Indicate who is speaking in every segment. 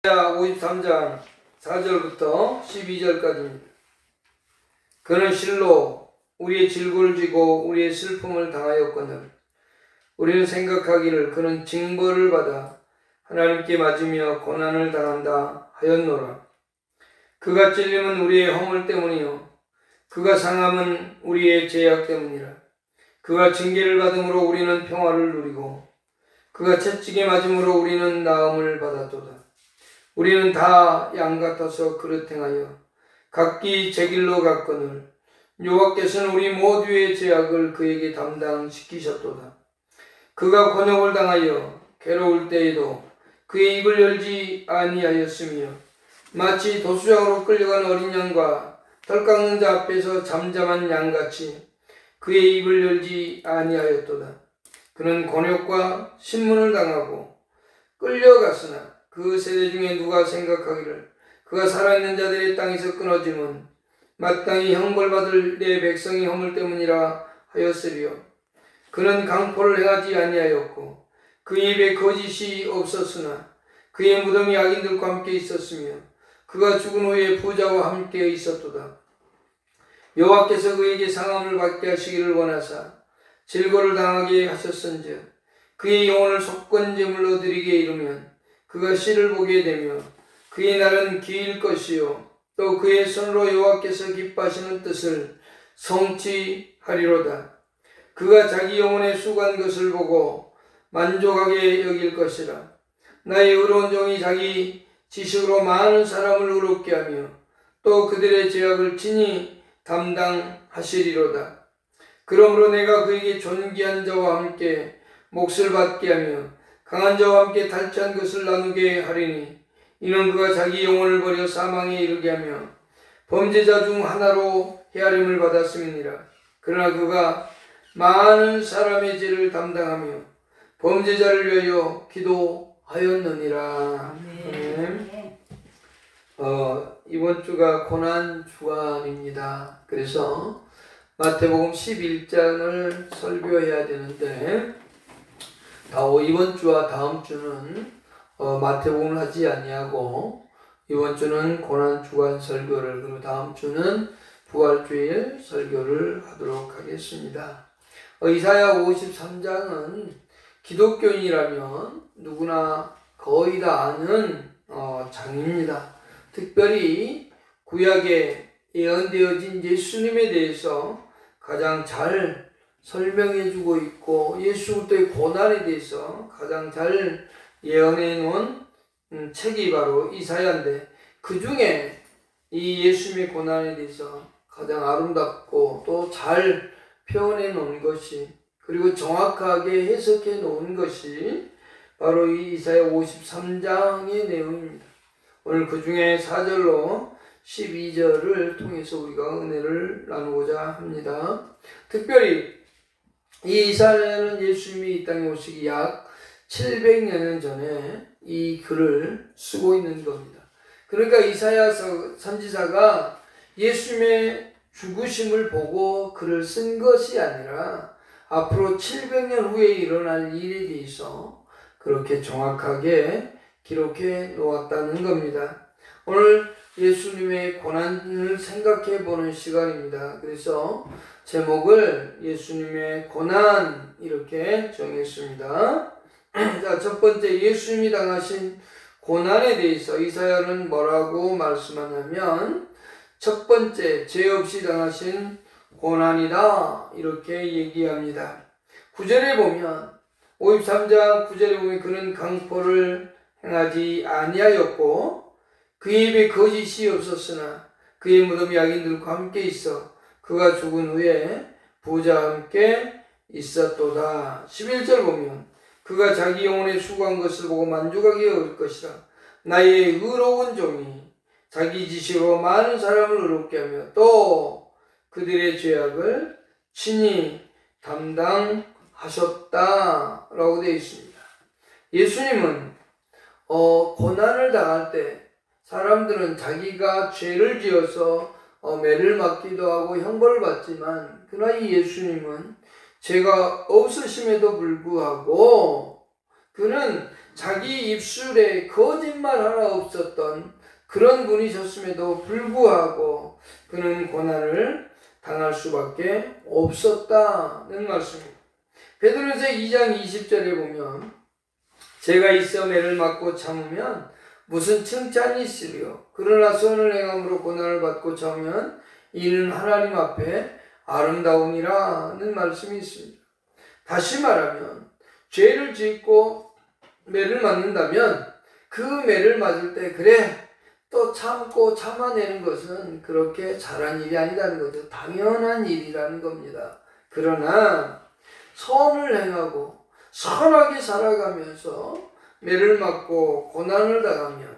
Speaker 1: 53장 4절부터 12절까지입니다. 그는 실로 우리의 질고를 지고 우리의 슬픔을 당하였거늘 우리는 생각하기를 그는 징벌을 받아 하나님께 맞으며 고난을 당한다 하였노라. 그가 찔림은 우리의 허물 때문이요 그가 상함은 우리의 죄악 때문이라. 그가 징계를 받음으로 우리는 평화를 누리고 그가 채찍에 맞음으로 우리는 나음을 받았도다. 우리는 다 양 같아서 그릇 행하여 각기 제 길로 갔거늘 여호와께서는 우리 모두의 죄악을 그에게 담당시키셨도다. 그가 곤욕을 당하여 괴로울 때에도 그의 입을 열지 아니하였으며 마치 도수장으로 끌려간 어린 양과 털 깎는 자 앞에서 잠잠한 양같이 그의 입을 열지 아니하였도다. 그는 곤욕과 신문을 당하고 끌려갔으나 그 세대 중에 누가 생각하기를 그가 살아있는 자들의 땅에서 끊어짐은 마땅히 형벌받을 내 백성의 허물 때문이라 하였으리요. 그는 강포를 행하지 아니하였고 그 입에 거짓이 없었으나 그의 무덤이 악인들과 함께 있었으며 그가 죽은 후에 부자와 함께 있었도다. 여호와께서 그에게 상함을 받게 하시기를 원하사 질고를 당하게 하셨은즉 그의 영혼을 속건제물로 드리게 이르면 그가 씨를 보게 되며 그의 날은 길 것이요 또 그의 손으로 여호와께서 기뻐하시는 뜻을 성취하리로다. 그가 자기 영혼에 수고한 것을 보고 만족하게 여길 것이라. 나의 의로운 종이 자기 지식으로 많은 사람을 의롭게 하며 또 그들의 죄악을 친히 담당하시리로다. 그러므로 내가 그에게 존귀한 자와 함께 몫을 받게 하며 강한 자와 함께 탈취한 것을 나누게 하리니 이는 그가 자기 영혼을 버려 사망에 이르게 하며 범죄자 중 하나로 헤아림을 받았음이니라. 그러나 그가 많은 사람의 죄를 담당하며 범죄자를 위하여 기도하였느니라. 이번 주가 고난 주간입니다. 그래서 마태복음 11장을 설교해야 되는데 이번 주와 다음 주는 마태복음을 하지 아니하고 이번 주는 고난 주간 설교를 그리고 다음 주는 부활주일 설교를 하도록 하겠습니다. 이사야 53장은 기독교인이라면 누구나 거의 다 아는 장입니다. 특별히 구약에 예언되어진 예수님에 대해서 가장 잘 설명해주고 있고 예수부터의 고난에 대해서 가장 잘 예언해 놓은 책이 바로 이사야인데 그 중에 이 예수님의 고난에 대해서 가장 아름답고 또 잘 표현해 놓은 것이 그리고 정확하게 해석해 놓은 것이 바로 이 이사야 53장의 내용입니다. 오늘 그 중에 4절로 12절을 통해서 우리가 은혜를 나누고자 합니다. 특별히 이 이사야는 예수님이 이 땅에 오시기 약 700년 전에 이 글을 쓰고 있는 겁니다. 그러니까 이사야 선지자가 예수님의 죽으심을 보고 글을 쓴 것이 아니라 앞으로 700년 후에 일어날 일에 대해서 그렇게 정확하게 기록해 놓았다는 겁니다. 오늘 예수님의 고난을 생각해 보는 시간입니다. 그래서 제목을 예수님의 고난 이렇게 정했습니다. 자, 첫 번째 예수님이 당하신 고난에 대해서 이사야는 뭐라고 말씀하냐면 첫 번째 죄 없이 당하신 고난이다 이렇게 얘기합니다. 9절에 보면 53장 9절에 보면 그는 강포를 행하지 아니하였고 그의 입에 거짓이 없었으나 그의 무덤이 악인들과 함께 있어 그가 죽은 후에 부자와 함께 있었도다. 11절 보면 그가 자기 영혼에 수고한 것을 보고 만족하게 여길 것이라. 나의 의로운 종이 자기 지식으로 많은 사람을 의롭게 하며 또 그들의 죄악을 친히 담당하셨다 라고 되어 있습니다. 예수님은 고난을 당할 때 사람들은 자기가 죄를 지어서 매를 맞기도 하고 형벌을 받지만 그러나 이 예수님은 죄가 없으심에도 불구하고 그는 자기 입술에 거짓말 하나 없었던 그런 분이셨음에도 불구하고 그는 고난을 당할 수밖에 없었다는 말씀입니다. 베드로전서 2장 20절에 보면 제가 있어 매를 맞고 참으면 무슨 칭찬이 있으리요. 그러나 선을 행함으로 고난을 받고 참으면 이는 하나님 앞에 아름다움이라는 말씀이 있습니다. 다시 말하면 죄를 짓고 매를 맞는다면 그 매를 맞을 때 그래 또 참고 참아내는 것은 그렇게 잘한 일이 아니라는 거죠. 당연한 일이라는 겁니다. 그러나 선을 행하고 선하게 살아가면서 매를 맞고 고난을 당하면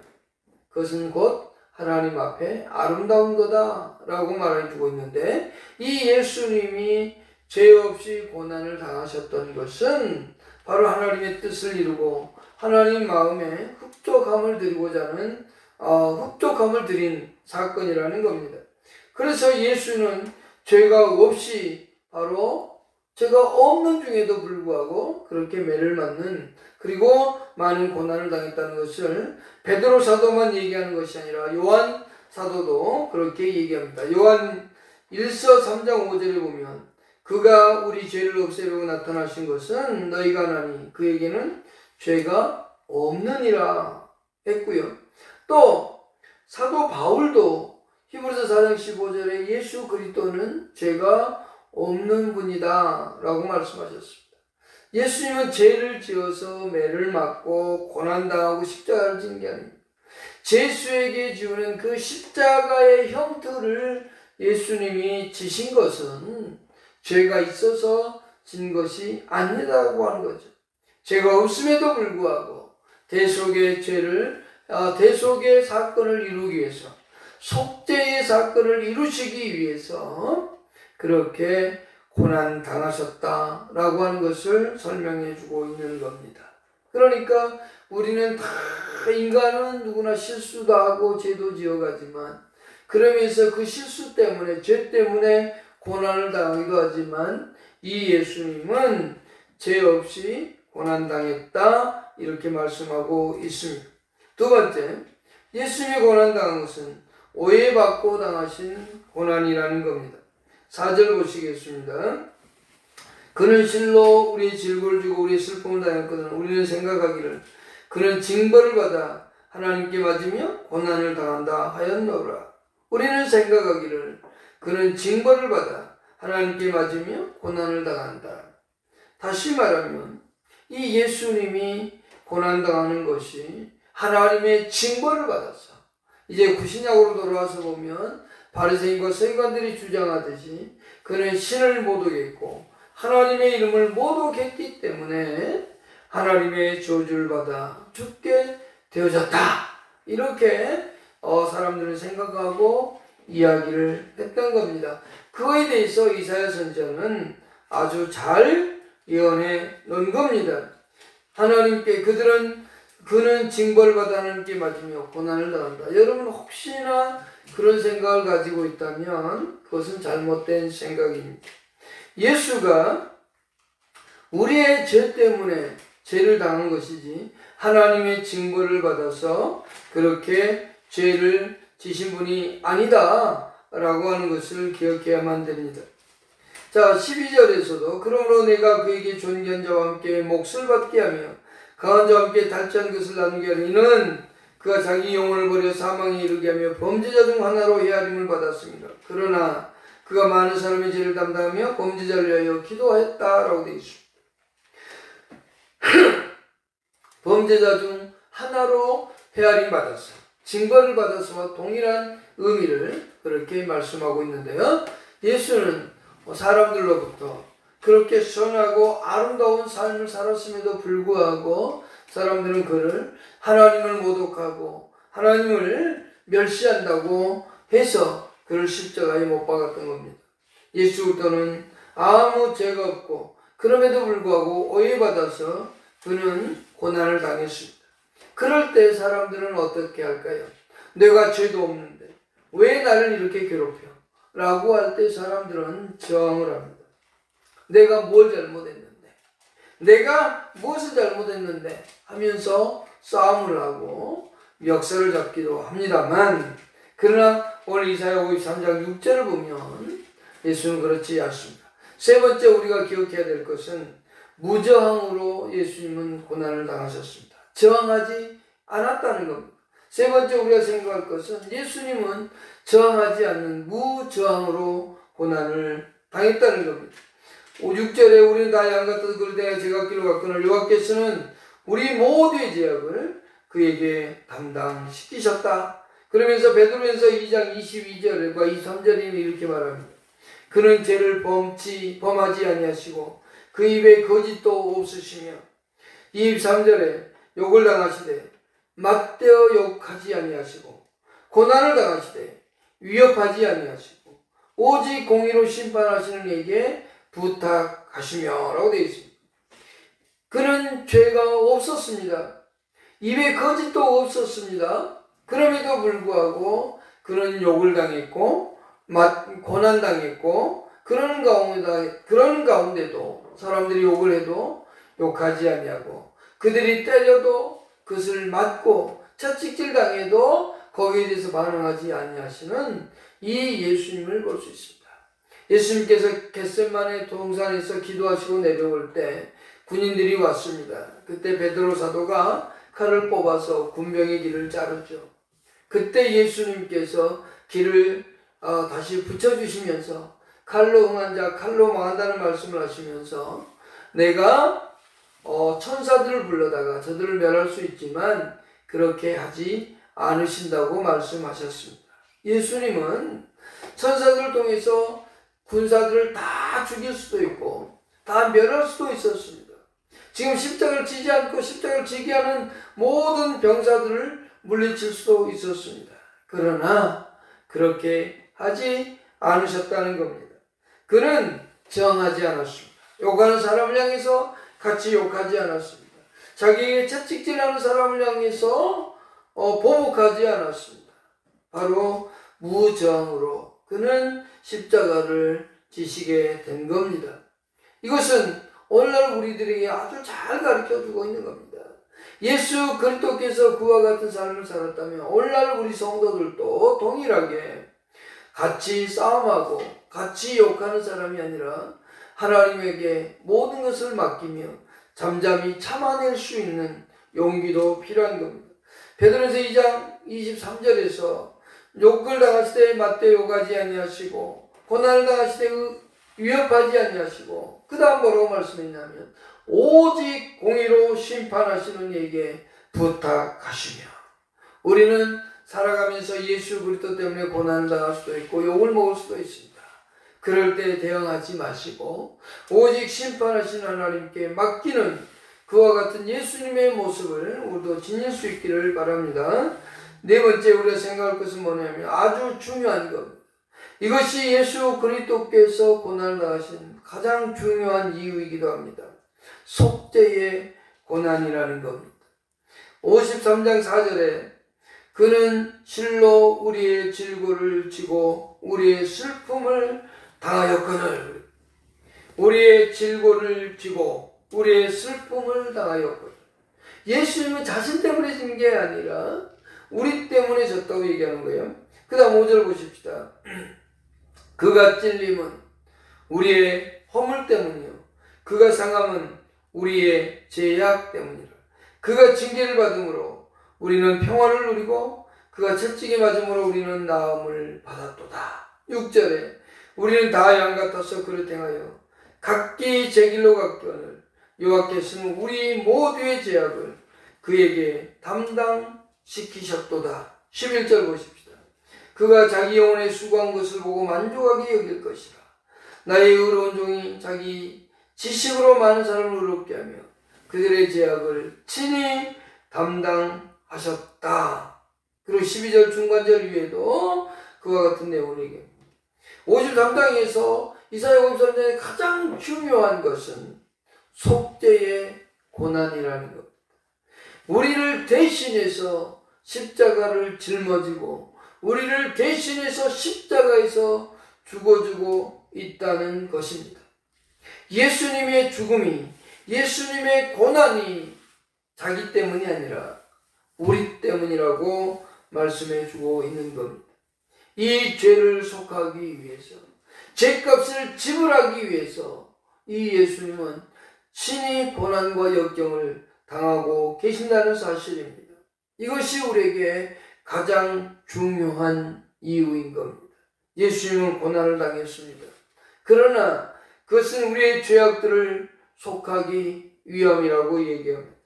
Speaker 1: 그것은 곧 하나님 앞에 아름다운 거다라고 말해주고 있는데, 이 예수님이 죄 없이 고난을 당하셨던 것은 바로 하나님의 뜻을 이루고 하나님 마음에 흡족함을 드리고자 하는 흡족함을 드린 사건이라는 겁니다. 그래서 예수는 죄가 없이 바로 죄가 없는 중에도 불구하고 그렇게 매를 맞는, 그리고 많은 고난을 당했다는 것을 베드로 사도만 얘기하는 것이 아니라 요한 사도도 그렇게 얘기합니다. 요한 1서 3장 5절에 보면 그가 우리 죄를 없애려고 나타나신 것은 너희가 아나니 그에게는 죄가 없느니라 했고요. 또 사도 바울도 히브리서 4장 15절에 예수 그리스도는 죄가 없는 분이다 라고 말씀하셨습니다. 예수님은 죄를 지어서 매를 맞고 고난당하고 십자가를 진 게 아닙니다. 죄수에게 지우는 그 십자가의 형틀을 예수님이 지신 것은 죄가 있어서 진 것이 아니라고 하는 거죠. 죄가 없음에도 불구하고 대속의 사건을 이루기 위해서, 속죄의 사건을 이루시기 위해서 그렇게 고난 당하셨다라고 하는 것을 설명해 주고 있는 겁니다. 그러니까 우리는 다, 인간은 누구나 실수도 하고 죄도 지어가지만 그러면서 그 실수 때문에, 죄 때문에 고난을 당하기도 하지만 이 예수님은 죄 없이 고난당했다 이렇게 말씀하고 있습니다. 두 번째, 예수님이 고난당한 것은 오해받고 당하신 고난이라는 겁니다. 4절 보시겠습니다. 그는 실로 우리의 질고를 지고 우리의 슬픔을 당했거든 우리는 생각하기를 그는 징벌을 받아 하나님께 맞으며 고난을 당한다 하였노라. 우리는 생각하기를 그는 징벌을 받아 하나님께 맞으며 고난을 당한다. 다시 말하면 이 예수님이 고난당하는 것이 하나님의 징벌을 받았어. 이제 구신약으로 돌아와서 보면 바리새인과 서기관들이 주장하듯이 그는 신을 모독했고 하나님의 이름을 모독했기 때문에 하나님의 저주를 받아 죽게 되어졌다. 이렇게 사람들은 생각하고 이야기를 했던 겁니다. 그거에 대해서 이사야 선지자는 아주 잘 예언해 놓은 겁니다. 하나님께 그는 징벌을 받아 하나님께 맞으며 고난을 당한다. 여러분 혹시나 그런 생각을 가지고 있다면 그것은 잘못된 생각입니다. 예수가 우리의 죄 때문에 죄를 당한 것이지 하나님의 징벌을 받아서 그렇게 죄를 지신 분이 아니다 라고 하는 것을 기억해야만 됩니다. 자, 12절에서도 그러므로 내가 그에게 존귀한 자와 함께 몫을 받게 하며 강한 자와 함께 달지한 것을 나누게 하니 이는 그가 자기 영혼을 버려 사망에 이르게 하며 범죄자 중 하나로 헤아림을 받았습니다. 그러나 그가 많은 사람의 죄를 담당하며 범죄자를 위하여 기도하였다라고 되어 있습니다. 범죄자 중 하나로 헤아림 받았어. 징벌을 받았어와 동일한 의미를 그렇게 말씀하고 있는데요. 예수는 사람들로부터 그렇게 선하고 아름다운 삶을 살았음에도 불구하고 사람들은 그를 하나님을 모독하고 하나님을 멸시한다고 해서 그를 십자가에 못 박았던 겁니다. 예수 그리스도는 아무 죄가 없고 그럼에도 불구하고 오해받아서 그는 고난을 당했습니다. 그럴 때 사람들은 어떻게 할까요? 내가 죄도 없는데 왜 나를 이렇게 괴롭혀? 라고 할 때 사람들은 저항을 합니다. 내가 뭘 잘못했는데? 내가 무엇을 잘못했는데 하면서 싸움을 하고 멱살을 잡기도 합니다만, 그러나 오늘 이사야 53장 6절을 보면 예수는 그렇지 않습니다. 세 번째 우리가 기억해야 될 것은 무저항으로 예수님은 고난을 당하셨습니다. 저항하지 않았다는 겁니다. 세 번째 우리가 생각할 것은 예수님은 저항하지 않는 무저항으로 고난을 당했다는 겁니다. 6절에 우리는 다 양같아서 그러되 제각기로 갔거늘 여호와께서는 우리 모두의 죄악을 그에게 담당시키셨다. 그러면서 베드로전서 2장 22절과 23절에는 이렇게 말합니다. 그는 죄를 범하지 아니하시고 그 입에 거짓도 없으시며, 23절에 욕을 당하시되 맞대어 욕하지 아니하시고 고난을 당하시되 위협하지 아니하시고 오직 공의로 심판하시는 이에게 부탁하시며 라고 되어 있습니다. 그는 죄가 없었습니다. 입에 거짓도 없었습니다. 그럼에도 불구하고 그는 욕을 당했고 고난당했고, 그러는 가운데도 사람들이 욕을 해도 욕하지 아니하고, 그들이 때려도 그것을 맞고 채찍질 당해도 거기에 대해서 반응하지 아니하시는 이 예수님을 볼 수 있습니다. 예수님께서 겟세마네 동산에서 기도하시고 내려올 때 군인들이 왔습니다. 그때 베드로 사도가 칼을 뽑아서 군병의 길을 자르죠. 그때 예수님께서 길을 다시 붙여주시면서 칼로 흥한 자 칼로 망한다는 말씀을 하시면서 내가 천사들을 불러다가 저들을 멸할 수 있지만 그렇게 하지 않으신다고 말씀하셨습니다. 예수님은 천사들을 통해서 군사들을 다 죽일 수도 있고 다 멸할 수도 있었습니다. 지금 십자가를 지지 않고 십자가를 지게 하는 모든 병사들을 물리칠 수도 있었습니다. 그러나 그렇게 하지 않으셨다는 겁니다. 그는 저항하지 않았습니다. 욕하는 사람을 향해서 같이 욕하지 않았습니다. 자기에게 채찍질하는 사람을 향해서 보복하지 않았습니다. 바로 무저항으로 그는 십자가를 지시게 된 겁니다. 이것은 오늘날 우리들에게 아주 잘 가르쳐주고 있는 겁니다. 예수 그리스도께서 그와 같은 삶을 살았다면 오늘날 우리 성도들도 동일하게 같이 싸움하고 같이 욕하는 사람이 아니라 하나님에게 모든 것을 맡기며 잠잠히 참아낼 수 있는 용기도 필요한 겁니다. 베드로전서 2장 23절에서 욕을 당하실 때 맞대 욕하지 아니하시고 고난을 당하실 때 위협하지 아니하시고 그 다음 뭐라고 말씀했냐면 오직 공의로 심판하시는 이에게 부탁하시며, 우리는 살아가면서 예수 그리스도 때문에 고난을 당할 수도 있고 욕을 먹을 수도 있습니다. 그럴 때 대응하지 마시고 오직 심판하시는 하나님께 맡기는 그와 같은 예수님의 모습을 우리도 지닐 수 있기를 바랍니다. 네 번째 우리가 생각할 것은 뭐냐면 아주 중요한 겁니다. 이것이 예수 그리스도께서 고난을 당하신 가장 중요한 이유이기도 합니다. 속죄의 고난이라는 겁니다. 53장 4절에 그는 실로 우리의 질고를 지고 우리의 슬픔을 당하였거늘, 우리의 질고를 지고 우리의 슬픔을 당하였거늘. 예수님은 자신 때문에 진 게 아니라 우리 때문에 졌다고 얘기하는 거예요. 그 다음 5절 보십시다. 그가 찔림은 우리의 허물 때문이요 그가 상함은 우리의 죄악 때문이라. 그가 징계를 받음으로 우리는 평화를 누리고 그가 채찍에 맞음으로 우리는 나음을 받았도다. 6절에 우리는 다 양 같아서 그릇 행하여 각기 제 길로 갔거늘 여호와께서는 우리 모두의 죄악을 그에게 담당시키셨도다. 11절 보십시다. 그가 자기 영혼의 수고한 것을 보고 만족하게 여길 것이라. 나의 의로운 종이 자기 지식으로 많은 사람을 의롭게 하며 그들의 죄악을 친히 담당하셨다. 그리고 12절 중간절 위에도 그와 같은 내용을 얘기합니다. 53장에서 이사야 53장의 가장 중요한 것은 속죄의 고난이라는 것. 우리를 대신해서 십자가를 짊어지고 우리를 대신해서 십자가에서 죽어주고 있다는 것입니다. 예수님의 죽음이 예수님의 고난이 자기 때문이 아니라 우리 때문이라고 말씀해 주고 있는 겁니다. 이 죄를 속하기 위해서, 죄값을 지불하기 위해서 이 예수님은 친히 고난과 역경을 당하고 계신다는 사실입니다. 이것이 우리에게 가장 중요한 이유인 겁니다. 예수님은 고난을 당했습니다. 그러나 그것은 우리의 죄악들을 속하기 위함이라고 얘기합니다.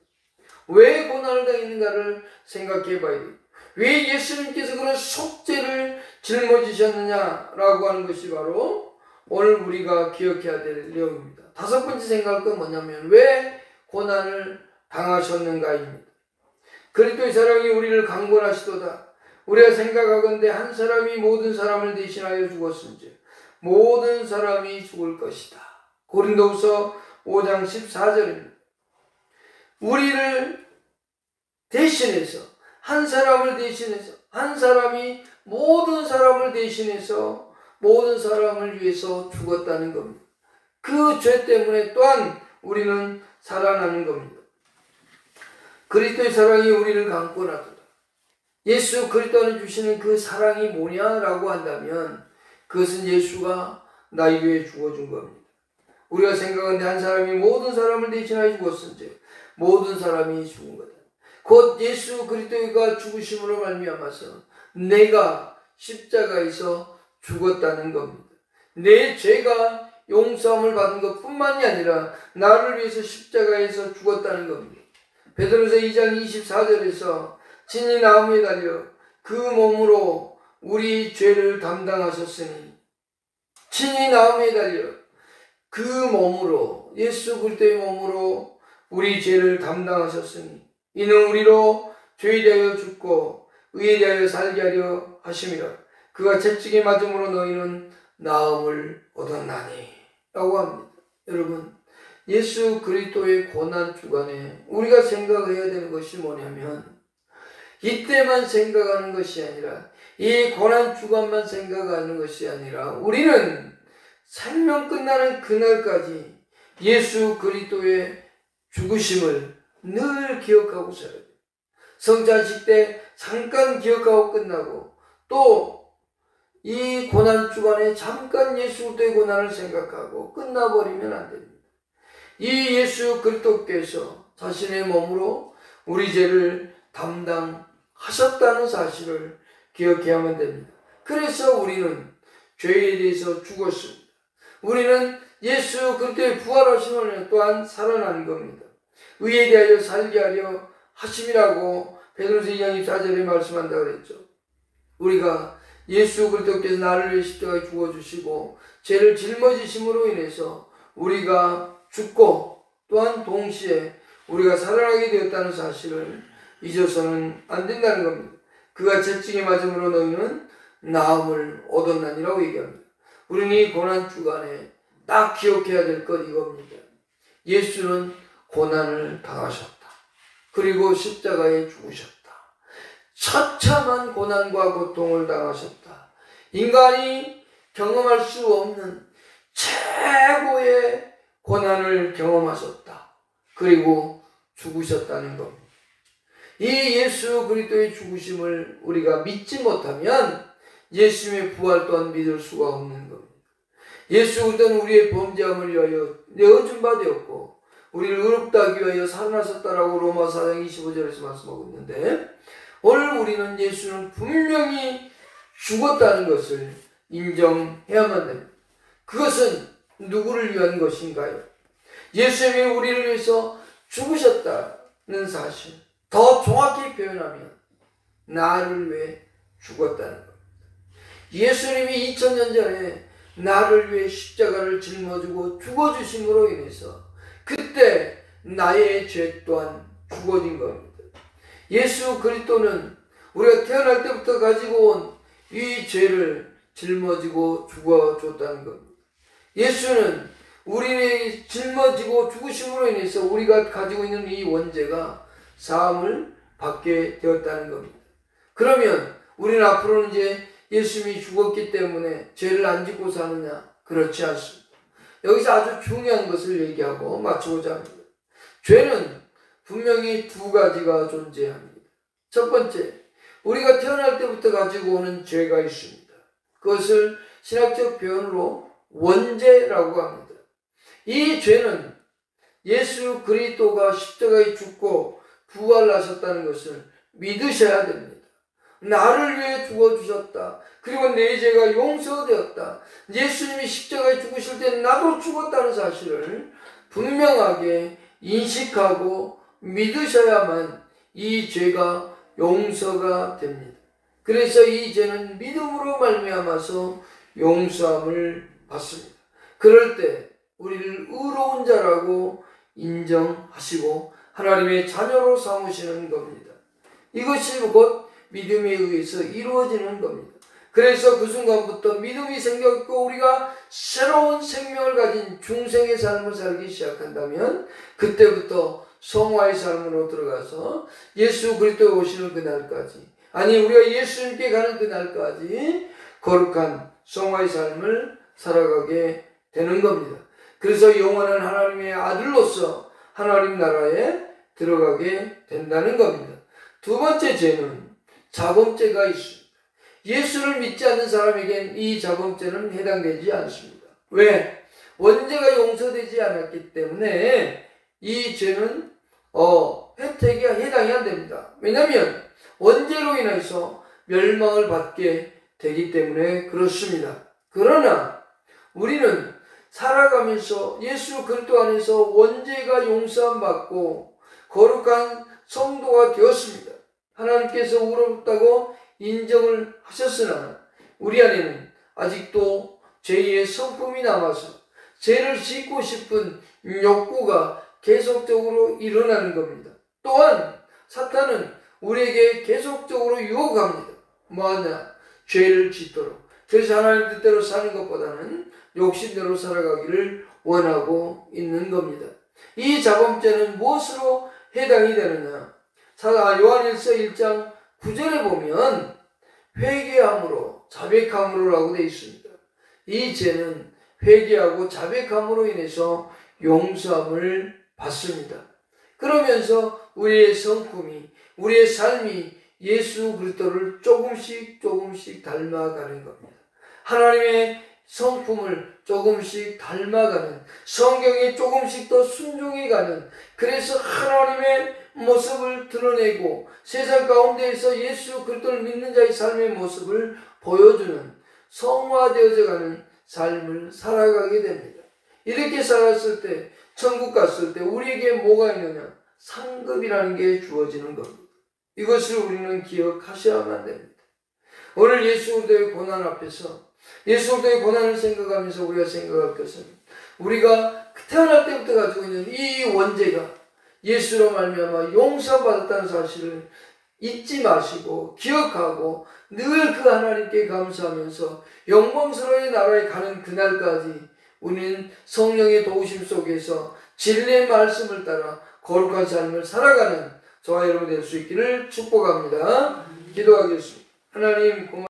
Speaker 1: 왜 고난을 당했는가를 생각해 봐야 돼요. 왜 예수님께서 그런 속죄를 짊어지셨느냐라고 하는 것이 바로 오늘 우리가 기억해야 될 내용입니다. 다섯 번째 생각할 건 뭐냐면 왜 고난을 당하셨는가입니다. 그리스도의 사랑이 우리를 강권하시도다. 우리가 생각하건대 한 사람이 모든 사람을 대신하여 죽었은즉 모든 사람이 죽을 것이다. 고린도후서 5장 14절입니다. 우리를 대신해서, 한 사람을 대신해서, 한 사람이 모든 사람을 대신해서 모든 사람을 위해서 죽었다는 겁니다. 그 죄 때문에 또한 우리는 살아나는 겁니다. 그리스도의 사랑이 우리를 강권하도다. 예수 그리스도 안에 주시는 그 사랑이 뭐냐라고 한다면 그것은 예수가 나를 위해 죽어준 겁니다. 우리가 생각하는데 한 사람이 모든 사람을 대신하여 죽었은즉 모든 사람이 죽은 거다. 곧 예수 그리스도가 죽으심으로 말미암아서 내가 십자가에서 죽었다는 겁니다. 내 죄가 용서함을 받은 것뿐만이 아니라 나를 위해서 십자가에서 죽었다는 겁니다. 베드로서 2장 24절에서 친히 나무에 달려 그 몸으로 우리 죄를 담당하셨으니, 친히 나무에 달려 그 몸으로, 예수 그리스도의 몸으로 우리 죄를 담당하셨으니 이는 우리로 죄에 대하여 죽고 의에 대하여 살게 하려 하심이라. 그가 채찍에 맞음으로 너희는 나음을 얻었나니 라고 합니다. 여러분, 예수 그리스도의 고난 주간에 우리가 생각해야 되는 것이 뭐냐면 이때만 생각하는 것이 아니라, 이 고난 주간만 생각하는 것이 아니라 우리는 생명 끝나는 그날까지 예수 그리스도의 죽으심을 늘 기억하고 살아야 돼요. 성찬식 때 잠깐 기억하고 끝나고 또 이 고난 주간에 잠깐 예수 그리스도의 고난을 생각하고 끝나버리면 안 됩니다. 이 예수 그리스도께서 자신의 몸으로 우리 죄를 담당하셨다는 사실을 기억해야만 됩니다. 그래서 우리는 죄에 대해서 죽었습니다. 우리는 예수 그리스도의 부활하심을 또한 살아난 겁니다. 의에 대하여 살게 하려 하심이라고 베드로서 2장 24절에 말씀한다고 그랬죠. 우리가 예수 그리스도께서 나를 위해 십자가에 죽어주시고 죄를 짊어지심으로 인해서 우리가 죽고 또한 동시에 우리가 살아나게 되었다는 사실을 잊어서는 안 된다는 겁니다. 그가 채찍에 맞음으로 너희는 나음을 얻었나니라고 얘기합니다. 우리는 이 고난 주간에 딱 기억해야 될 것 이겁니다. 예수는 고난을 당하셨다. 그리고 십자가에 죽으셨다. 처참한 고난과 고통을 당하셨다. 인간이 경험할 수 없는 최고의 고난을 경험하셨다. 그리고 죽으셨다는 겁니다. 이 예수 그리스도의 죽으심을 우리가 믿지 못하면 예수님의 부활 또한 믿을 수가 없는 겁니다. 예수 그리스도는 우리의 범죄함을 위하여 내어준 바 되었고 우리를 의롭다 하기 위하여 살아나셨다라고 로마서 4장 25절에서 말씀하고 있는데, 오늘 우리는 예수는 분명히 죽었다는 것을 인정해야만 됩니다. 그것은 누구를 위한 것인가요? 예수님이 우리를 위해서 죽으셨다는 사실, 더 정확히 표현하면 나를 위해 죽었다는 겁니다. 예수님이 2000년 전에 나를 위해 십자가를 짊어지고 죽어주심으로 인해서 그때 나의 죄 또한 죽어진 겁니다. 예수 그리스도는 우리가 태어날 때부터 가지고 온 이 죄를 짊어지고 죽어줬다는 겁니다. 예수는 우리의 짊어지고 죽으심으로 인해서 우리가 가지고 있는 이 원죄가 사함을 받게 되었다는 겁니다. 그러면 우리는 앞으로는 이제 예수님이 죽었기 때문에 죄를 안 짓고 사느냐? 그렇지 않습니다. 여기서 아주 중요한 것을 얘기하고 마치고자 합니다. 죄는 분명히 두 가지가 존재합니다. 첫 번째, 우리가 태어날 때부터 가지고 오는 죄가 있습니다. 그것을 신학적 표현으로 원죄라고 합니다. 이 죄는 예수 그리스도가 십자가에 죽고 부활하셨다는 것을 믿으셔야 됩니다. 나를 위해 죽어주셨다. 그리고 내 죄가 용서되었다. 예수님이 십자가에 죽으실 때 나도 죽었다는 사실을 분명하게 인식하고 믿으셔야만 이 죄가 용서가 됩니다. 그래서 이 죄는 믿음으로 말미암아서 용서함을 받습니다. 그럴 때 우리를 의로운 자라고 인정하시고 하나님의 자녀로 삼으시는 겁니다. 이것이 곧 믿음에 의해서 이루어지는 겁니다. 그래서 그 순간부터 믿음이 생겼고 우리가 새로운 생명을 가진 중생의 삶을 살기 시작한다면 그때부터 성화의 삶으로 들어가서 예수 그리스도에 오시는 그날까지, 아니 우리가 예수님께 가는 그날까지 거룩한 성화의 삶을 살아가게 되는 겁니다. 그래서 영원한 하나님의 아들로서 하나님 나라에 들어가게 된다는 겁니다. 두 번째 죄는 자범죄가 있습니다. 예수를 믿지 않는 사람에겐 이 자범죄는 해당되지 않습니다. 왜? 원죄가 용서되지 않았기 때문에 이 죄는 혜택에 해당이 안 됩니다. 왜냐하면 원죄로 인해서 멸망을 받게 되기 때문에 그렇습니다. 그러나 우리는 살아가면서 예수 그리스도 안에서 원죄가 용서함 받고 거룩한 성도가 되었습니다. 하나님께서 의롭다고 인정을 하셨으나 우리 안에는 아직도 죄의 성품이 남아서 죄를 짓고 싶은 욕구가 계속적으로 일어나는 겁니다. 또한 사탄은 우리에게 계속적으로 유혹합니다. 뭐하냐? 죄를 짓도록. 그래서 하나님 뜻대로 사는 것보다는 욕심대로 살아가기를 원하고 있는 겁니다. 이 자범죄는 무엇으로 해당이 되느냐? 요한일서 1장 9절에 보면 회개함으로 자백함으로라고 되어 있습니다. 이 죄는 회개하고 자백함으로 인해서 용서함을 받습니다. 그러면서 우리의 성품이, 우리의 삶이 예수 그리스도를 조금씩 닮아가는 겁니다. 하나님의 성품을 조금씩 닮아가는, 성경에 조금씩 더 순종해가는, 그래서 하나님의 모습을 드러내고 세상 가운데에서 예수 그리스도를 믿는 자의 삶의 모습을 보여주는 성화되어져 가는 삶을 살아가게 됩니다. 이렇게 살았을 때, 천국 갔을 때 우리에게 뭐가 있느냐? 상급이라는 게 주어지는 겁니다. 이것을 우리는 기억하셔야만 됩니다. 오늘 예수 그리스도의 고난 앞에서 예수 그리스도의 고난을 생각하면서 우리가 생각할 것은 우리가 태어날 때부터 가지고 있는 이 원죄가 예수로 말미암아 용서받았다는 사실을 잊지 마시고 기억하고 늘 그 하나님께 감사하면서 영광스러운 나라에 가는 그날까지 우리는 성령의 도우심 속에서 진리의 말씀을 따라 거룩한 삶을 살아가는 저와 여러분 될 수 있기를 축복합니다. 기도하겠습니다. 하나님 고맙습니다.